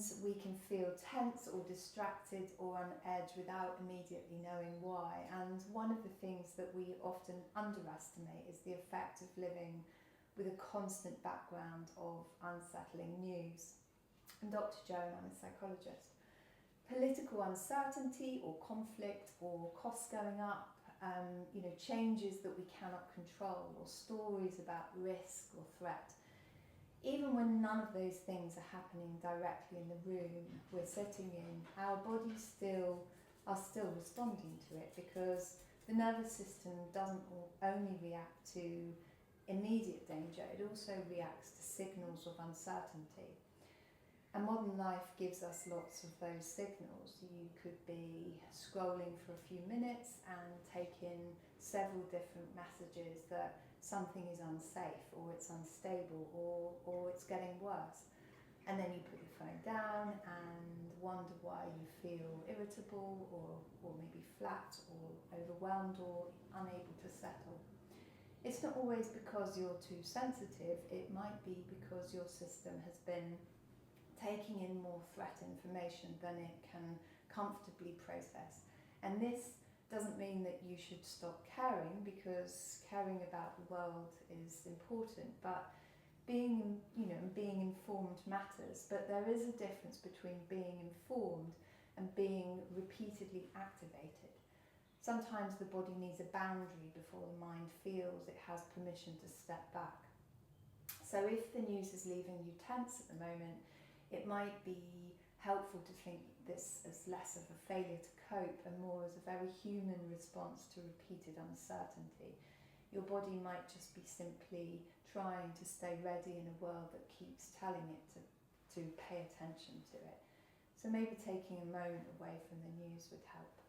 means we can feel tense or distracted or on edge without immediately knowing why. And one of the things that we often underestimate is the effect of living with a constant background of unsettling news. I'm Dr. Jo and I'm a psychologist. Political uncertainty or conflict or costs going up, changes that we cannot control, or stories about risk or threat. Even when none of those things are happening directly in the room we're sitting in, our bodies are still responding to it, because the nervous system doesn't only react to immediate danger, it also reacts to signals of uncertainty. And modern life gives us lots of those signals. You could be scrolling for a few minutes and take in several different messages that something is unsafe, or it's unstable, or it's getting worse. And then you put your phone down and wonder why you feel irritable or maybe flat or overwhelmed or unable to settle. It's not always because you're too sensitive, it might be because your system has been taking in more threat information than it can comfortably process. And this doesn't mean that you should stop caring, because caring about the world is important, but being informed matters. But there is a difference between being informed and being repeatedly activated. Sometimes the body needs a boundary before the mind feels it has permission to step back. So if the news is leaving you tense at the moment, it might be helpful to think this as less of a failure to cope and more as a very human response to repeated uncertainty. Your body might just be simply trying to stay ready in a world that keeps telling it to pay attention to it. So maybe taking a moment away from the news would help.